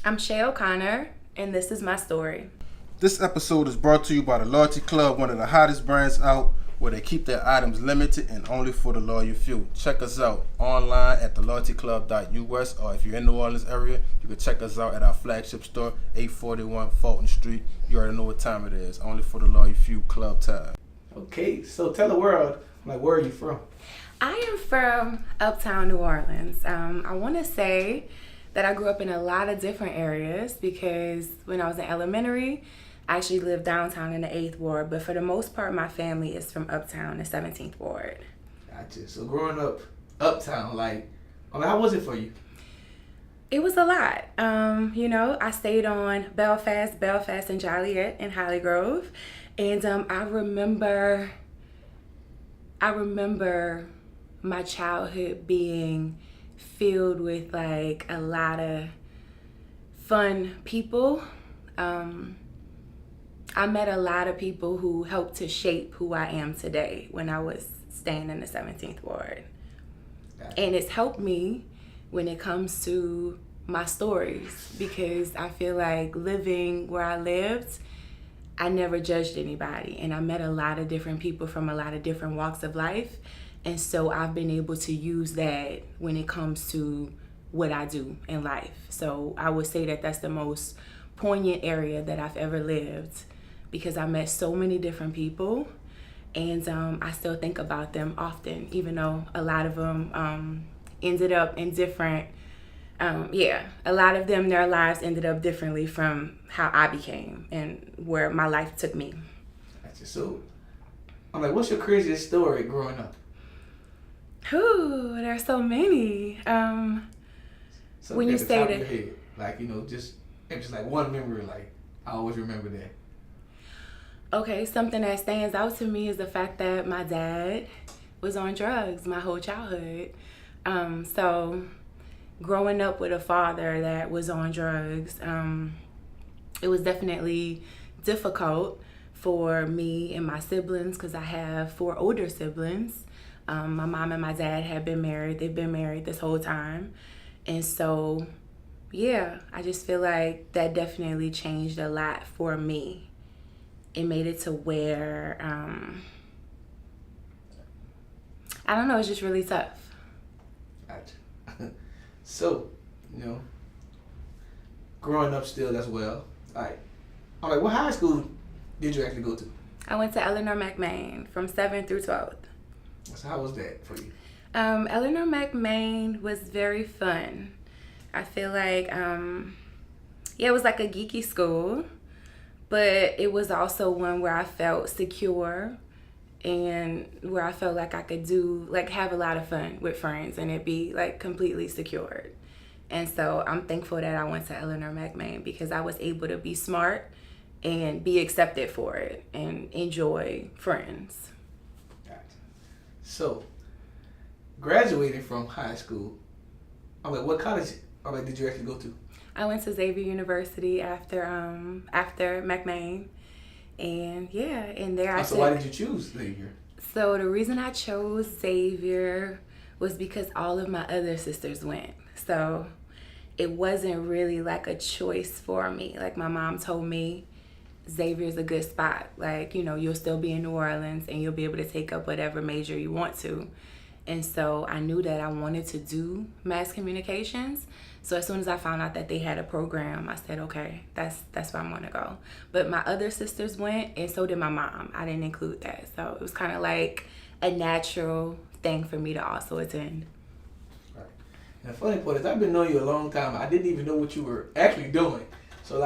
I'm Shay O'Connor, and this is my story. This episode is brought to you by the Loyalty Club, one of the hottest brands out, where they keep their items limited and only for the loyal few. Check us out online at theloyaltyclub.us, or if you're in the New Orleans area, you can check us out at our flagship store, 841 Fulton Street. You already know what time it is. Only for the loyal few, club time. Okay, so tell the world, where are you from? I am from Uptown New Orleans. I want to say that I grew up in a lot of different areas because when I was in elementary, I actually lived downtown in the 8th Ward, but for the most part, my family is from Uptown, the 17th Ward. Gotcha. So growing up uptown, how was it for you? It was a lot. I stayed on Belfast and Joliet and Holly Grove. And I remember my childhood being filled with a lot of fun people. I met a lot of people who helped to shape who I am today when I was staying in the 17th Ward. Gotcha. And it's helped me when it comes to my stories because I feel like living where I lived, I never judged anybody. And I met a lot of different people from a lot of different walks of life. And so I've been able to use that when it comes to what I do in life. So I would say that that's the most poignant area that I've ever lived because I met so many different people, and I still think about them often, even though a lot of them ended up in different, a lot of them, their lives ended up differently from how I became and where my life took me. Gotcha. So, what's your craziest story growing up? Ooh, there's so many. When you say that, just like one memory, I always remember that. Okay, something that stands out to me is the fact that my dad was on drugs my whole childhood. So growing up with a father that was on drugs, it was definitely difficult for me and my siblings because I have 4 older siblings. My mom and my dad have been married. They've been married this whole time. And so, I just feel like that definitely changed a lot for me. It made it to where, I don't know, it's just really tough. Gotcha. So, growing up still as well, what high school did you actually go to? I went to Eleanor McMain from 7th through 12th. So how was that for you? Eleanor McMain was very fun. I feel like, it was like a geeky school, but it was also one where I felt secure and where I felt like I could have a lot of fun with friends and it be completely secured. And so I'm thankful that I went to Eleanor McMain because I was able to be smart and be accepted for it and enjoy friends. Gotcha. So, graduating from high school, what college did you actually go to? I went to Xavier University after McMain, and there So why did you choose Xavier? So the reason I chose Xavier was because all of my other sisters went. So it wasn't really a choice for me. My mom told me Xavier's a good spot. You'll still be in New Orleans and you'll be able to take up whatever major you want to. And so I knew that I wanted to do mass communications. So as soon as I found out that they had a program, I said, okay, that's where I'm going to go. But my other sisters went, and so did my mom. I didn't include that. So it was kind of like a natural thing for me to also attend. Right. And the funny part is I've been knowing you a long time. I didn't even know what you were actually doing. So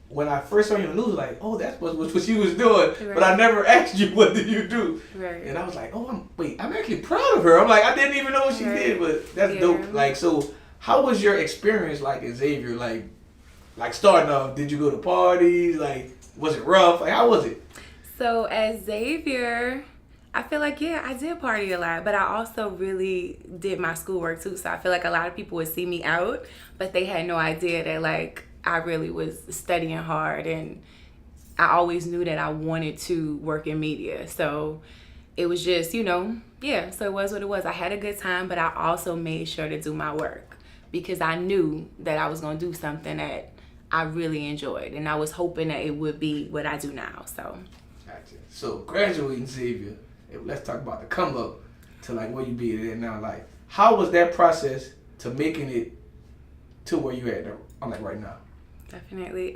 when I first saw you on the news, that's what she was doing. Right. But I never asked you what did you do. Right. And I was like, I'm actually proud of her. I didn't even know what she did, but that's dope. So how was your experience at Xavier? Starting off, did you go to parties? Was it rough? How was it? So at Xavier, I feel like, I did party a lot, but I also really did my schoolwork too. So I feel like a lot of people would see me out, but they had no idea that I really was studying hard, and I always knew that I wanted to work in media. So it was just, so it was what it was. I had a good time, but I also made sure to do my work because I knew that I was going to do something that I really enjoyed, and I was hoping that it would be what I do now. So, Gotcha. So graduating, Xavier, let's talk about the come up to like where you be at now. Like, how was that process to making it to where you at? I'm like right now. Definitely.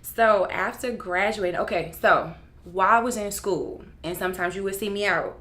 So after graduating, okay, so while I was in school, and sometimes you would see me out,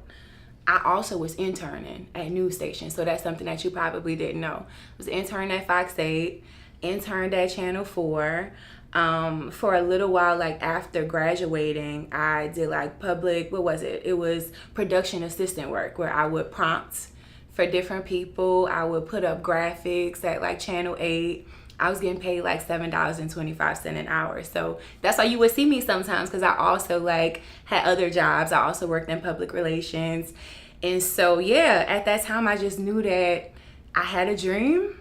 I also was interning at news stations. So that's something that you probably didn't know. I was interning at Fox 8, interned at Channel 4. For a little while, like after graduating, I did like it was production assistant work where I would prompt for different people. I would put up graphics at like Channel 8. I was getting paid like $7.25 an hour. So that's why you would see me sometimes, because I also like had other jobs. I also worked in public relations. And so, yeah, at that time, I just knew that I had a dream.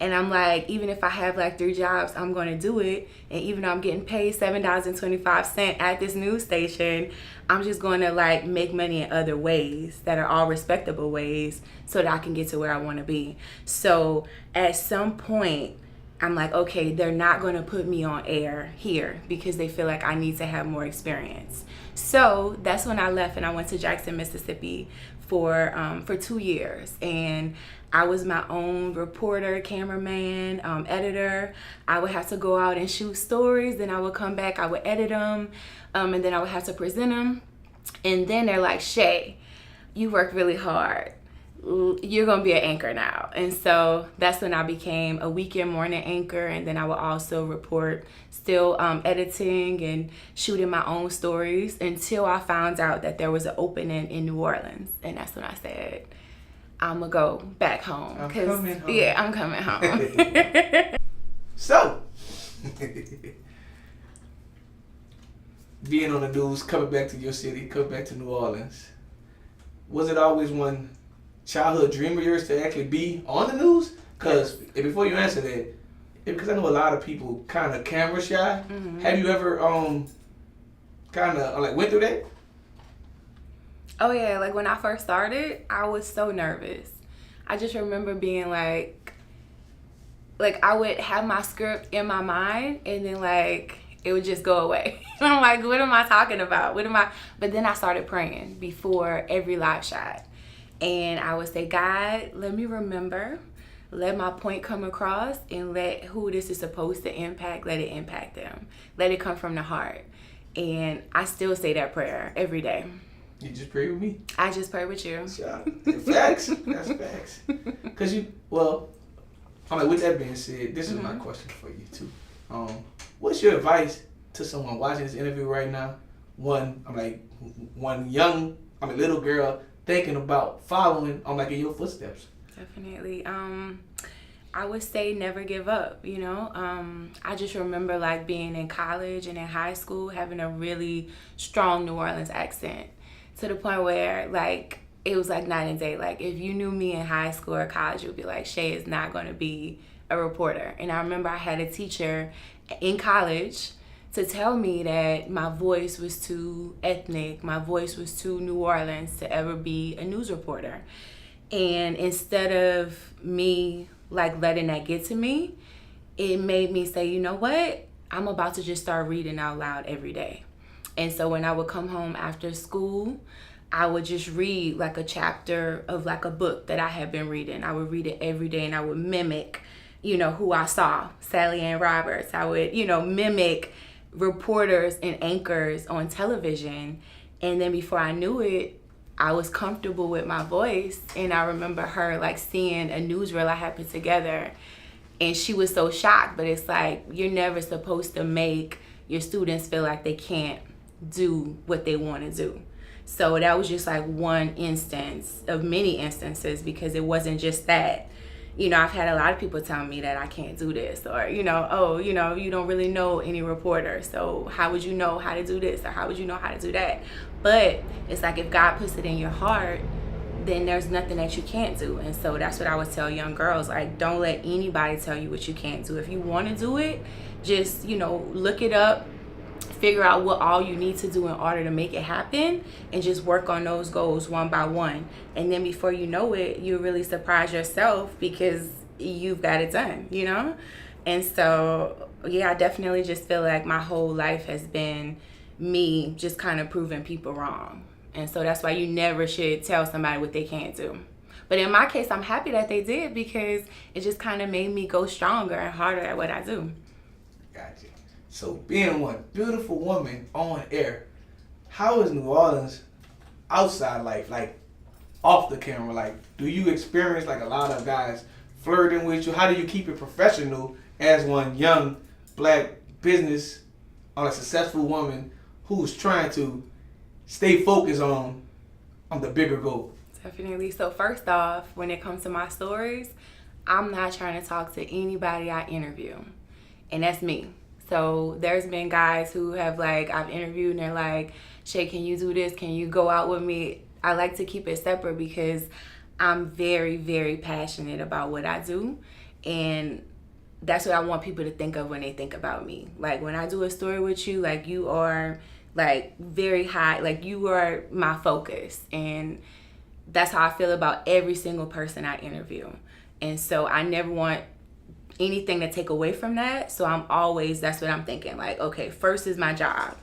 And I'm like, even if I have like 3 jobs, I'm going to do it. And even though I'm getting paid $7.25 at this news station, I'm just going to like make money in other ways that are all respectable ways so that I can get to where I want to be. So at some point, I'm like, okay, they're not going to put me on air here because they feel like I need to have more experience. So that's when I left and I went to Jackson, Mississippi for 2 years. And I was my own reporter, cameraman, editor. I would have to go out and shoot stories. Then I would come back, I would edit them, and then I would have to present them. And then they're like, Shay, you work really hard. You're going to be an anchor now. And so that's when I became a weekend morning anchor. And then I would also report, still editing and shooting my own stories until I found out that there was an opening in New Orleans. And that's when I said, I'm going to go back home. I'm coming home. Yeah, I'm coming home. So, being on the news, coming back to your city, coming back to New Orleans, was it always one childhood dream of yours to actually be on the news? Because before you answer that, because I know a lot of people kind of camera shy. Mm-hmm. Have you ever kind of like went through that? Oh yeah, like when I first started, I was so nervous. I just remember being like I would have my script in my mind and then like it would just go away. And I'm like, what am I talking about? But then I started praying before every live shot. And I would say, God, let me remember, let my point come across, and let who this is supposed to impact, let it impact them. Let it come from the heart. And I still say that prayer every day. You just pray with me? I just pray with you. Facts. That's facts. Because with that being said, this is my question for you too. What's your advice to someone watching this interview right now? One little girl thinking about following in your footsteps. Definitely. I would say never give up, you know. I just remember like being in college and in high school having a really strong New Orleans accent to the point where like it was like night and day. Like if you knew me in high school or college, you'd be like, Shay is not going to be a reporter. And I remember I had a teacher in college to tell me that my voice was too ethnic, my voice was too New Orleans to ever be a news reporter. And instead of me like letting that get to me, it made me say, you know what? I'm about to just start reading out loud every day. And so when I would come home after school, I would just read like a chapter of like a book that I had been reading. I would read it every day and I would mimic, who I saw, Sally Ann Roberts. I would, mimic reporters and anchors on television. And then before I knew it, I was comfortable with my voice. And I remember her like seeing a newsreel I had put together and she was so shocked. But it's like, you're never supposed to make your students feel like they can't do what they want to do. So that was just like one instance of many instances, because it wasn't just that. I've had a lot of people tell me that I can't do this, or, you don't really know any reporter, so how would you know how to do this, or how would you know how to do that? But it's like if God puts it in your heart, then there's nothing that you can't do. And so that's what I would tell young girls, like, don't let anybody tell you what you can't do. If you want to do it, just, look it up, figure out what all you need to do in order to make it happen, and just work on those goals one by one. And then before you know it, you really surprise yourself because you've got it done, And so, yeah, I definitely just feel like my whole life has been me just kind of proving people wrong. And so that's why you never should tell somebody what they can't do. But in my case, I'm happy that they did because it just kind of made me go stronger and harder at what I do. Gotcha. So being one beautiful woman on air, how is New Orleans outside life, like off the camera? Like, do you experience like a lot of guys flirting with you? How do you keep it professional as one young black business or a successful woman who's trying to stay focused on the bigger goal? Definitely. So first off, when it comes to my stories, I'm not trying to talk to anybody I interview. And that's me. So there's been guys who have like, I've interviewed and they're like, Shay, can you do this? Can you go out with me? I like to keep it separate because I'm very, very passionate about what I do. And that's what I want people to think of when they think about me. Like when I do a story with you, like you are like very high, like you are my focus. And that's how I feel about every single person I interview. And so I never want anything to take away from that. So I'm always, that's what I'm thinking. Like, okay, first is my job.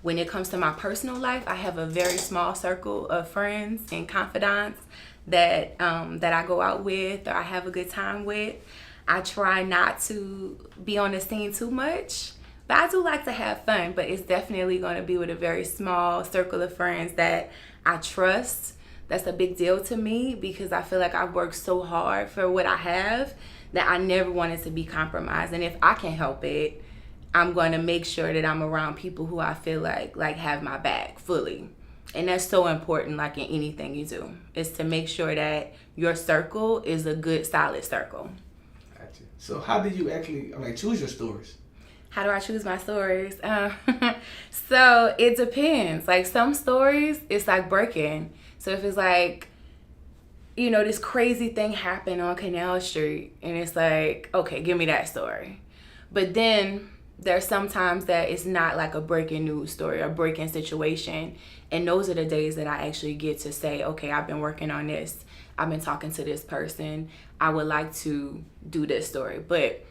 When it comes to my personal life, I have a very small circle of friends and confidants that I go out with or I have a good time with. I try not to be on the scene too much, but I do like to have fun. But it's definitely going to be with a very small circle of friends that I trust. That's a big deal to me because I feel like I've worked so hard for what I have that I never wanted to be compromised. And if I can help it, I'm going to make sure that I'm around people who I feel like have my back fully. And that's so important, like in anything you do, is to make sure that your circle is a good, solid circle. Gotcha. So how do you actually, choose your stories? How do I choose my stories? So it depends. Like some stories, it's like breaking. So if it's like, you know, this crazy thing happened on Canal Street and it's like, okay, give me that story. But then there's sometimes that it's not like a breaking news story or breaking situation. And those are the days that I actually get to say, okay, I've been working on this. I've been talking to this person. I would like to do this story. But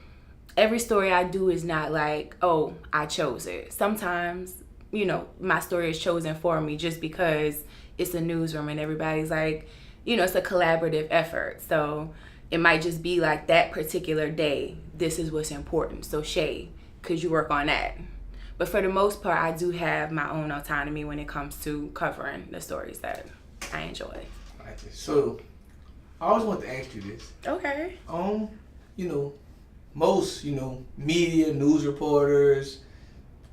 every story I do is not like, oh, I chose it. Sometimes, you know, my story is chosen for me just because it's a newsroom and everybody's like, you know, it's a collaborative effort. So it might just be like that particular day, this is what's important. So Shay, could you work on that? But for the most part, I do have my own autonomy when it comes to covering the stories that I enjoy. So I always want to ask you this. Okay. You know, most, media, news reporters,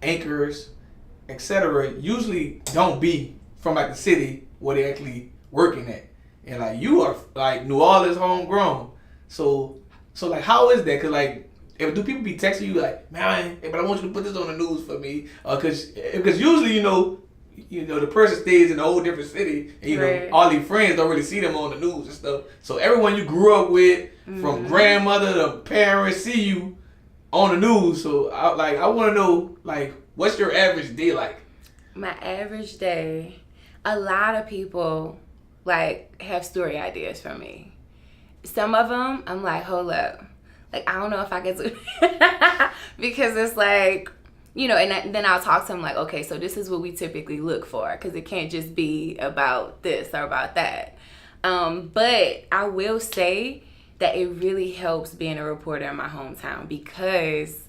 anchors, etc. usually don't be from like the city where they actually working at. And like you are like New Orleans homegrown. So like how is that? Cause like do people be texting you like, man, hey, but I want you to put this on the news for me? Cause usually the person stays in a whole different city and right. All these friends don't really see them on the news and stuff. So everyone you grew up with, from grandmother to parents, see you on the news. So I want to know like what's your average day like? My average day, a lot of people like have story ideas for me. Some of them I'm like, hold up, like I don't know if I can do because it's like, and then I'll talk to them like, okay, so this is what we typically look for because it can't just be about this or about that. But I will say that it really helps being a reporter in my hometown because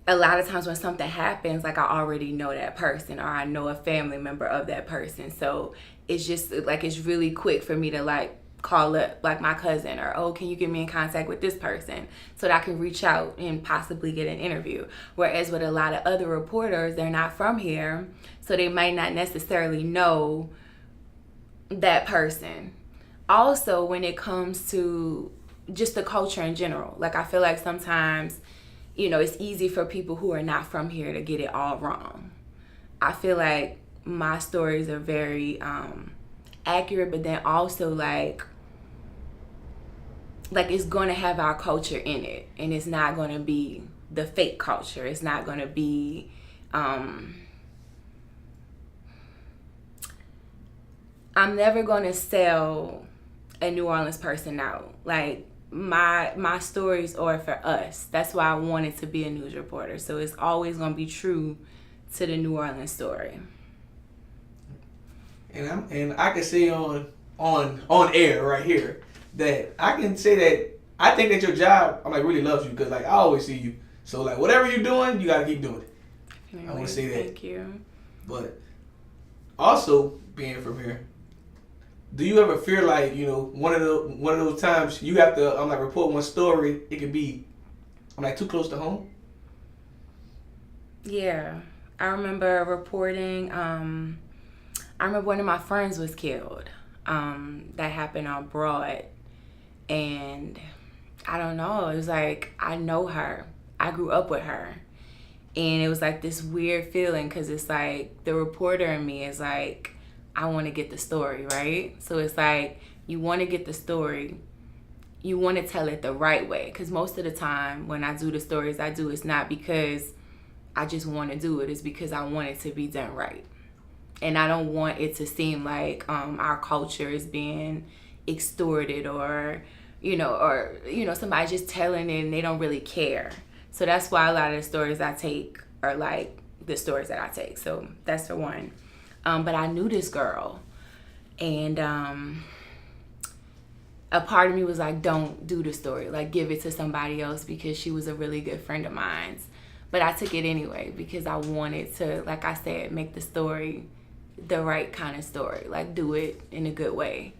a lot of times when something happens, like I already know that person or I know a family member of that person. So it's just like, it's really quick for me to like call up like my cousin or, oh, can you get me in contact with this person so that I can reach out and possibly get an interview. Whereas with a lot of other reporters, they're not from here. So they might not necessarily know that person. Also, when it comes to just the culture in general, like I feel like sometimes, it's easy for people who are not from here to get it all wrong. I feel like my stories are very accurate, but then also like it's going to have our culture in it, and it's not going to be the fake culture. It's not going to be I'm never going to sell a New Orleans person out. Like my stories are for us. That's why I wanted to be a news reporter. So it's always gonna be true to the New Orleans story. And I can say on air right here that I can say that I think that your job really loves you, because I always see you. So whatever you're doing, you gotta keep doing it. Anyway, I want to say that. Thank you. But also being from here, do you ever feel like one of those times you have to report one story? It could be too close to home. Yeah, I remember reporting. I remember one of my friends was killed. That happened on Broad, and I don't know. It was I know her. I grew up with her, and it was this weird feeling, because it's the reporter in me is I want to get the story, right? So it's you want to get the story, you want to tell it the right way, because most of the time when I do the stories I do, it's not because I just want to do it. It's because I want it to be done right. And I don't want it to seem like our culture is being extorted, or somebody just telling it and they don't really care. So that's why a lot of the stories I take are the stories that I take. So that's for one. But I knew this girl, and a part of me was don't do the story. Give it to somebody else, because she was a really good friend of mine. But I took it anyway, because I wanted to, like I said, make the story the right kind of story. Do it in a good way.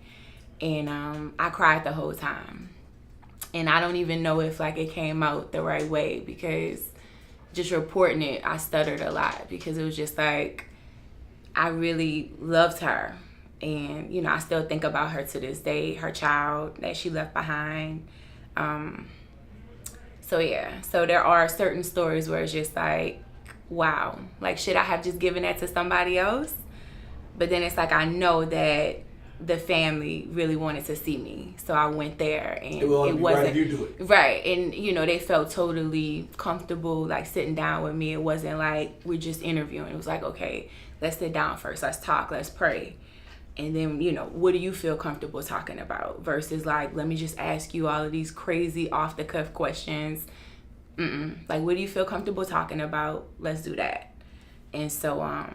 And I cried the whole time. And I don't even know if it came out the right way, because just reporting it, I stuttered a lot, because it was just I really loved her. And, I still think about her to this day, her child that she left behind. So yeah, so there are certain stories where it's just wow, should I have just given that to somebody else? But then it's I know that the family really wanted to see me, so I went there, and it wasn't right if you do it. Right, and they felt totally comfortable sitting down with me. It wasn't we're just interviewing. It was okay, let's sit down first, let's talk, let's pray, and then what do you feel comfortable talking about, versus let me just ask you all of these crazy off the cuff questions. What do you feel comfortable talking about? Let's do that. And so I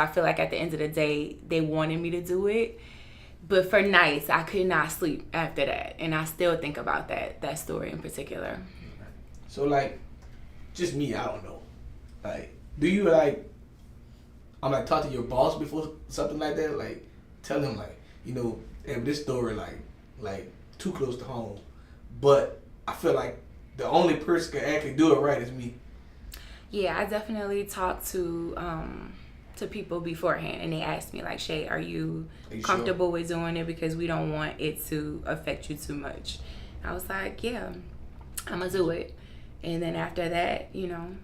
feel at the end of the day, they wanted me to do it. But for nights, I could not sleep after that. And I still think about that story in particular. So, just me, I don't know. Do you, talk to your boss before something like that? Tell him, if this story, too close to home. But I feel the only person can actually do it right is me. Yeah, I definitely talk to people beforehand, and they ask me Shay, are you comfortable with doing it, because we don't want it to affect you too much. I was yeah, I'm gonna do it. And then after that, I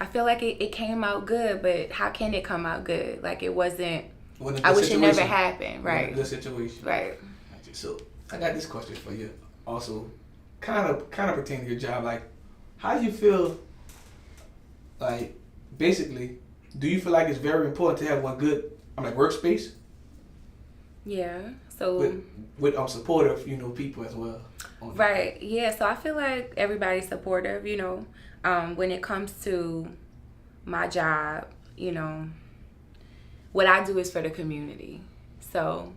feel it came out good. But how can it come out good? It wasn't. I wish it never happened. Right. Good situation. Right. So I got this question for you. Also, kind of pertaining to your job. How do you feel? Basically, do you feel it's very important to have one good, workspace? Yeah. So with supportive, people as well. Right. Yeah. So I feel everybody's supportive. When it comes to my job, what I do is for the community. So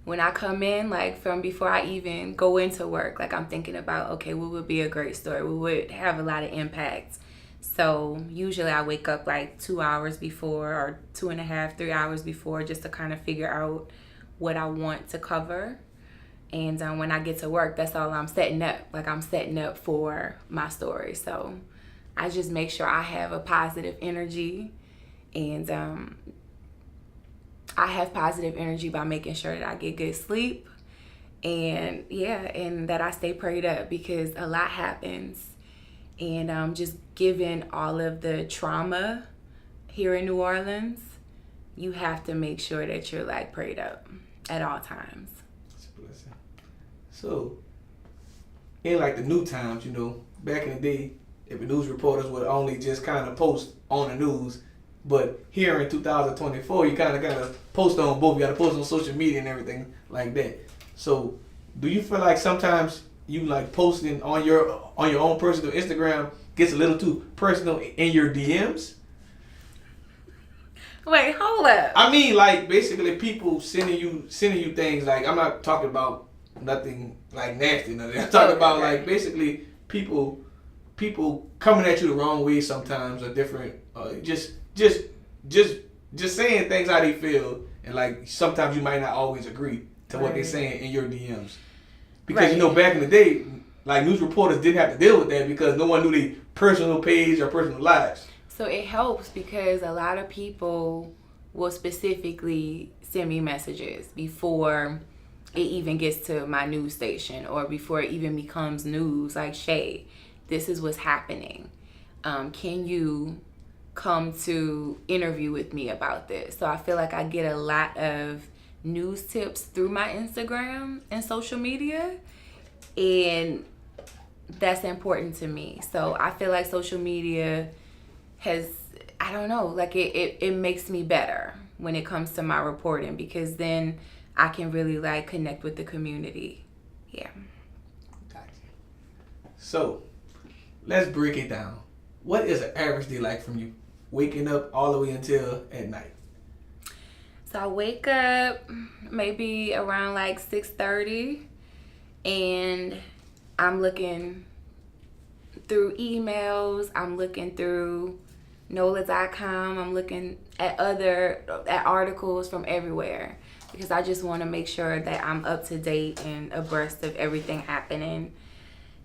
when I come in, from before I even go into work, I'm thinking about, okay, what would be a great story? What would have a lot of impact? So usually I wake up 2 hours before, or 2.5, 3 hours before, just to kind of figure out what I want to cover. And when I get to work, that's all I'm setting up. I'm setting up for my story. So I just make sure I have a positive energy, and I have positive energy by making sure that I get good sleep, and that I stay prayed up, because a lot happens. And just given all of the trauma here in New Orleans, you have to make sure that you're prayed up at all times. It's a blessing. So, in the new times, back in the day, if the news reporters would only just kind of post on the news, but here in 2024, you kind of post on both. You got to post on social media and everything like that. So, do you feel like sometimes you like posting on your own personal Instagram gets a little too personal in your DMs? Wait, hold up. I mean, like basically people sending you things. Like I'm not talking about nothing like nasty. Nothing. I'm talking about like basically people coming at you the wrong way sometimes, or different. Just saying things how they feel, and like sometimes you might not always agree to what they're saying in your DMs. Because you know, back in the day, like news reporters didn't have to deal with that because no one knew their personal page or personal lives. So it helps because a lot of people will specifically send me messages before it even gets to my news station or before it even becomes news. Like, Shay, this is what's happening. Can you come to interview with me about this? So I feel like I get a lot of news tips through my Instagram and social media, and that's important to me. So I feel like social media has, I don't know, like it makes me better when it comes to my reporting, because then I can really like connect with the community. Yeah. Gotcha. So let's break it down. What is an average day like from you, waking up all the way until at night? So I wake up maybe around like 6:30, and I'm looking through emails, I'm looking through Nolazine.com, I'm looking at articles from everywhere, because I just want to make sure that I'm up to date and abreast of everything happening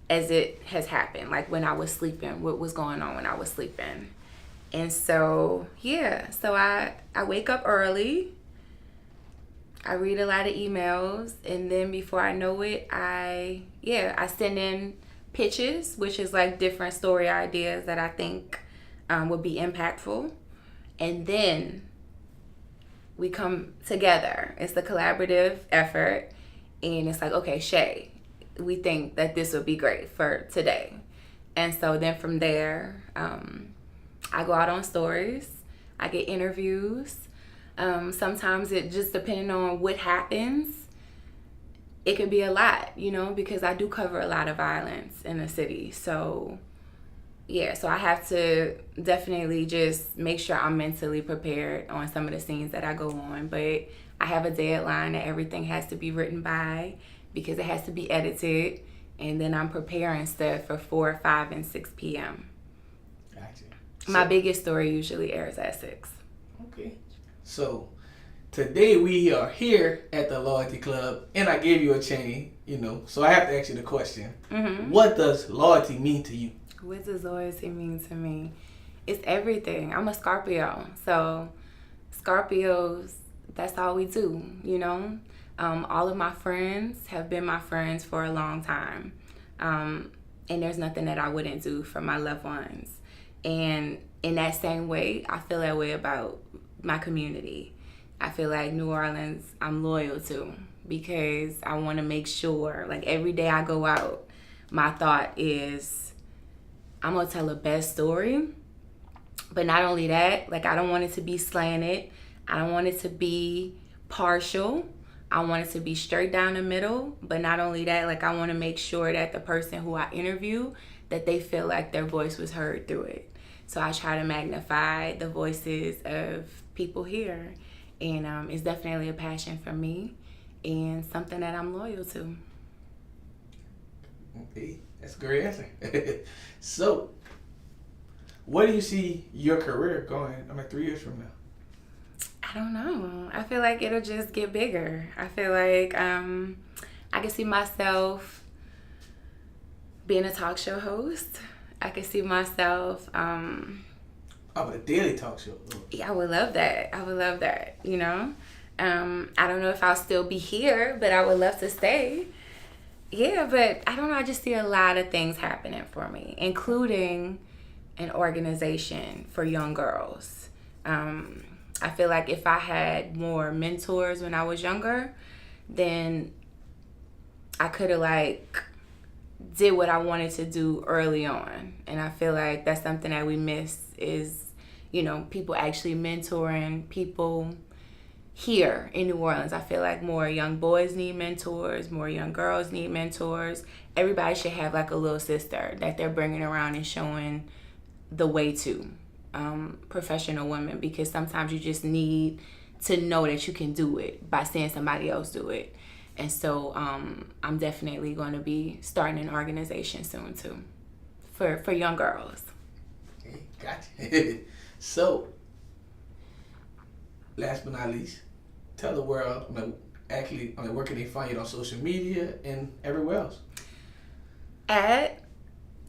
as it has happened, like when I was sleeping, what was going on when I was sleeping. And so, yeah, so I wake up early, I read a lot of emails, and then before I know it, I send in pitches, which is like different story ideas that I think would be impactful. And then we come together. It's a collaborative effort, and it's like, okay, Shay, we think that this would be great for today. And so then from there, I go out on stories, I get interviews. Sometimes it just depending on what happens, it could be a lot, you know, because I do cover a lot of violence in the city. So yeah, so I have to definitely just make sure I'm mentally prepared on some of the scenes that I go on. But I have a deadline that everything has to be written by, because it has to be edited, and then I'm preparing stuff for 4, 5, and 6 p.m. Gotcha. My biggest story usually airs at 6. Okay. So today we are here at the Loyalty Club, and I gave you a chain, you know, so I have to ask you the question. Mm-hmm. What does loyalty mean to you? What does loyalty mean to me? It's everything. I'm a Scorpio, so Scorpios, that's all we do, you know. All of my friends have been my friends for a long time, and there's nothing that I wouldn't do for my loved ones. And in that same way, I feel that way about my community. I feel like New Orleans, I'm loyal to, because I want to make sure, like every day I go out, my thought is, I'm going to tell the best story. But not only that, like I don't want it to be slanted. I don't want it to be partial. I want it to be straight down the middle. But not only that, like I want to make sure that the person who I interview, that they feel like their voice was heard through it. So I try to magnify the voices of people here. And it's definitely a passion for me and something that I'm loyal to. Okay, that's a great answer. So, where do you see your career going, 3 years from now? I don't know. I feel like it'll just get bigger. I feel like I can see myself being a talk show host. I can see myself... a daily talk show. Yeah, I would love that. You know? I don't know if I'll still be here, but I would love to stay. Yeah, but I don't know. I just see a lot of things happening for me, including an organization for young girls. I feel like if I had more mentors when I was younger, then I could have did what I wanted to do early on. And I feel like that's something that we miss is, you know, people actually mentoring people here in New Orleans. I feel like more young boys need mentors, more young girls need mentors. Everybody should have like a little sister that they're bringing around and showing the way to, professional women, because sometimes you just need to know that you can do it by seeing somebody else do it. And so I'm definitely going to be starting an organization soon too for young girls. Okay, gotcha. So, last but not least, tell the world, where can they find you on social media and everywhere else? At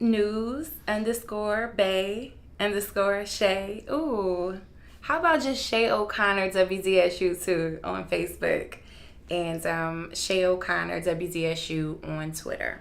news_bay_Shay. Ooh, how about just Shay O'Connor WDSU too on Facebook, and Shay O'Connor WDSU on Twitter.